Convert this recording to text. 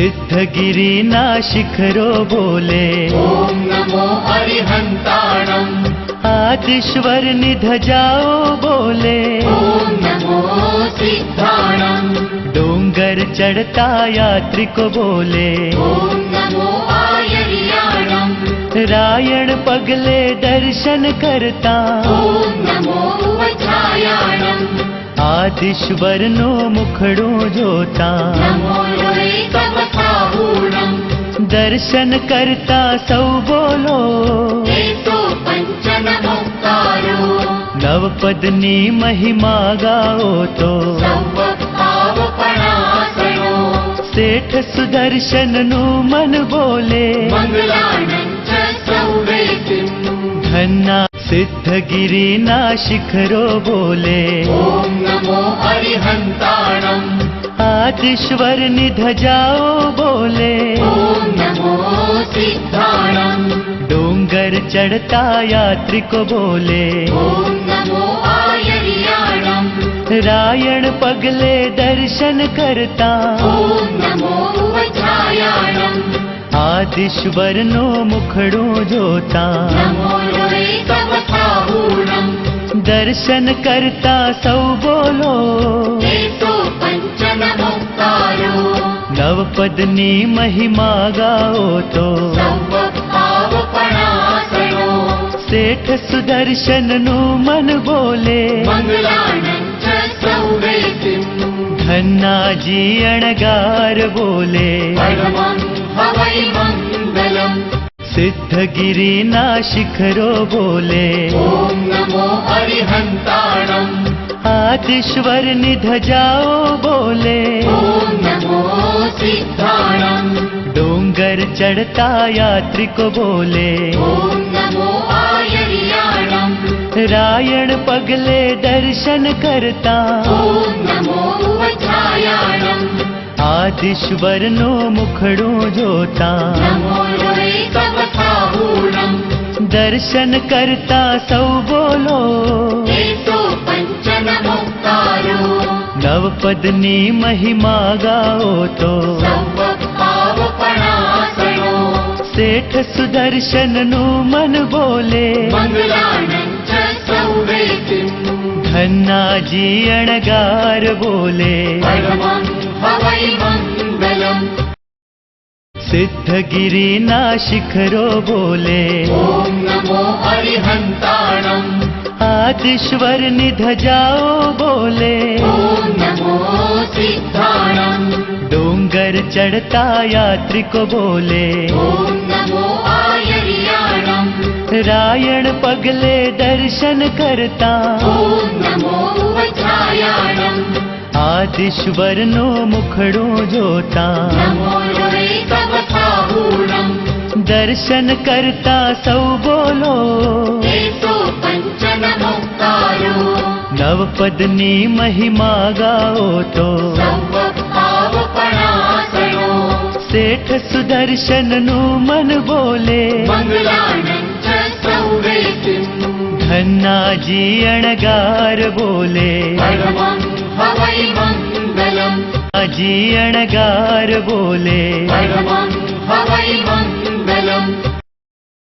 सिद्धगिरिना शिखरो बोले ओम नमो अरिहंताणम्। आदिश्वर निधजाओ बोले ओम नमो सिद्धाणम्। डोंगर चढ़ता यात्री को बोले ओम नमो आयर्याणम्। रायण पगले दर्शन करता ओम नमो वज्रायाणम्। आदिश्वर नो मुखड़ो जोता नमो लोहितवसाहूणम्। दर्शन करता सौ बोलो एतो पंचनमोक्तारो। नवपदनी महिमा गाओ तो सर्वभावपणासनो। सेठ सुदर्शन नु मन बोले मंगलानं च सौवेतिम्। धन्ना सिद्धगिरिना शिखरो बोले ओम नमो अरिहंताणम्। आदिश्वर निधजाओ बोले ओम नमो सिद्धाणम्। डोंगर चढ़ता यात्री को बोले ओम नमो आयर्याणम्। रायण पगले दर्शन करता ओम नमो वज्रायाणम्। आदिश्वर नो मुखड़ो जोता नमो लोहितवसाहूणम्। दर्शन करता सौ बोलो एतो पंचनमोक्तारो। नवपदनी महिमा गाओ तो सर्वभावपणासनो। सेठ सुदर्शन नु मन बोले मंगलानं च सौवेतिम्। धन्ना जी अणगार बोले परमं हवै मंगलम्। सिद्धगिरिना शिखरो बोले ओम नमो अरिहंताणम्। आदिश्वर निधजाओ बोले ओम नमो सिद्धाणम्। डोंगर चढ़ता यात्री को बोले ओम नमो आयर्याणम्। रायण पगले दर्शन करता ओम नमो वज्रायाणम्। आदिश्वर नो मुखड़ो जोता नमो लोहितवसाहूणम्। दर्शन करता सौ बोलो एतो पंचनमोक्तारो। नवपदनी महिमा गाओ तो सर्वभावपणासनो। सेठ सुदर्शन नु मन बोले मंगलानं च सौवेतिम्। धन्ना जी अणगार बोले परमं हवै मंगलम्। सिद्धगिरिना शिखरो बोले ओम नमो अरिहंताणम्। आदिश्वर निधजाओ बोले ओम नमो सिद्धाणम्। डोंगर चढ़ता यात्री को बोले ओम नमो आयर्याणम्। रायण पगले दर्शन करता ओम नमो वज्रायाणम्। आदिश्वर नो मुखड़ो जोता नमो लोहितवसाहूणम्। दर्शन करता सौ बोलो एतो पंचनमोक्तारो। नवपदनी महिमा गाओ तो सर्वभावपणासनो। सेठ सुदर्शन नु मन बोले मंगलानं च सौवेतिम्। धन्ना जी अणगार बोले परमं हवै मंगलम्। जी अणगार बोले परमं हवै मंगलम्।